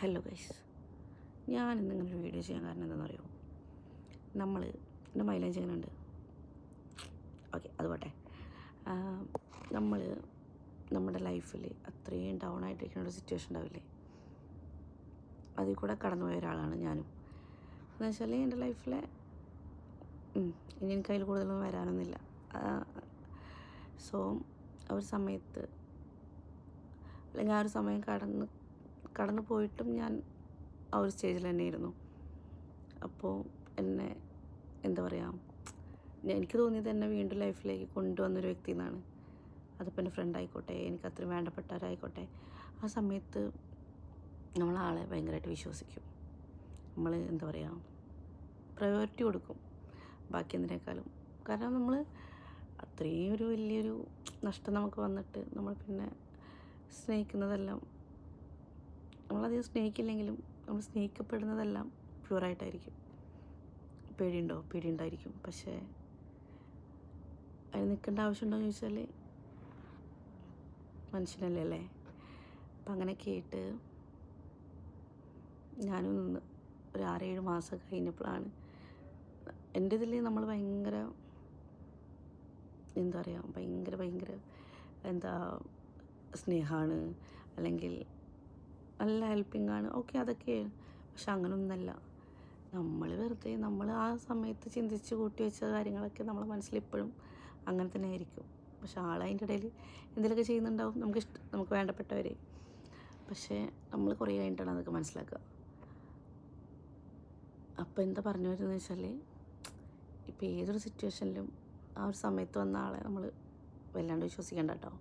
Hello guys, ഞാൻ ഇന്നിങ്ങനെ ഒരു വീഡിയോ ചെയ്യാൻ കാരണം എന്താണെന്നറിയോ? എൻ്റെ മൈലേജ് എങ്ങനെ ഉണ്ട്? ഓക്കെ, അത് പോട്ടെ. നമ്മൾ നമ്മുടെ ലൈഫിൽ അത്രയും ഡൗൺ ആയിട്ടിരിക്കുന്ന ഒരു സിറ്റുവേഷൻ ഉണ്ടാവില്ലേ? അതിൽ കൂടെ കടന്നുപോയ ഒരാളാണ് ഞാനും. എന്ന് വെച്ചാൽ എൻ്റെ ലൈഫിലെ ഇനി എനിക്ക് അതിൽ കൂടുതലൊന്നും വരാനൊന്നുമില്ല. സോ ആ ഒരു സമയത്ത്, അല്ലെങ്കിൽ ആ ഒരു സമയം കടന്നു പോയിട്ടും ഞാൻ ആ ഒരു സ്റ്റേജിൽ തന്നെയായിരുന്നു. അപ്പോൾ എന്നെ എന്താ പറയുക, എനിക്ക് തോന്നിയത് എന്നെ വീണ്ടും ലൈഫിലേക്ക് കൊണ്ടുവന്നൊരു വ്യക്തി എന്നാണ്. അതിപ്പോൾ എൻ്റെ ഫ്രണ്ട് ആയിക്കോട്ടെ, എനിക്ക് അത്രയും വേണ്ടപ്പെട്ടവരായിക്കോട്ടെ, ആ സമയത്ത് നമ്മളാളെ ഭയങ്കരമായിട്ട് വിശ്വസിക്കും. നമ്മൾ എന്താ പറയുക, പ്രയോറിറ്റി കൊടുക്കും ബാക്കി എന്തിനേക്കാളും. കാരണം നമ്മൾ അത്രയും ഒരു വലിയൊരു നഷ്ടം നമുക്ക് വന്നിട്ട് നമ്മൾ പിന്നെ സ്നേഹിക്കുന്നതെല്ലാം, നമ്മളധികം സ്നേഹിക്കില്ലെങ്കിലും നമ്മൾ സ്നേഹിക്കപ്പെടുന്നതെല്ലാം പ്യുവറായിട്ടായിരിക്കും. പേടിയുണ്ടായിരിക്കും. പക്ഷേ അതിന് നിൽക്കേണ്ട ആവശ്യമുണ്ടോ എന്ന് ചോദിച്ചാൽ മനുഷ്യനല്ലേ അല്ലേ? അപ്പം അങ്ങനെയൊക്കെ ആയിട്ട് ഞാനും നിന്ന് ഒരു 6-7 മാസം കഴിഞ്ഞപ്പോഴാണ് എൻ്റെ ഇതിൽ നമ്മൾ ഭയങ്കര എന്താ പറയുക, ഭയങ്കര എന്താ സ്നേഹമാണ്, അല്ലെങ്കിൽ നല്ല ഹെൽപ്പിംഗ് ആണ്. ഓക്കെ, അതൊക്കെ. പക്ഷെ അങ്ങനെയൊന്നല്ല. നമ്മൾ ആ സമയത്ത് ചിന്തിച്ച് കൂട്ടി വെച്ച കാര്യങ്ങളൊക്കെ നമ്മളെ മനസ്സിലിപ്പോഴും അങ്ങനെ തന്നെ ആയിരിക്കും. പക്ഷെ ആളതിൻ്റെ ഇടയിൽ എന്തെങ്കിലുമൊക്കെ ചെയ്യുന്നുണ്ടാവും, നമുക്ക് വേണ്ടപ്പെട്ടവർ. പക്ഷേ നമ്മൾ കുറേ കഴിഞ്ഞിട്ടാണ് അതൊക്കെ മനസ്സിലാക്കുക. അപ്പോൾ എന്താ പറഞ്ഞു വരുന്നത് വെച്ചാൽ, ഇപ്പോൾ ഏതൊരു സിറ്റുവേഷനിലും ആ ഒരു സമയത്ത് വന്ന ആളെ നമ്മൾ വല്ലാണ്ട് വിശ്വസിക്കേണ്ട കേട്ടോ.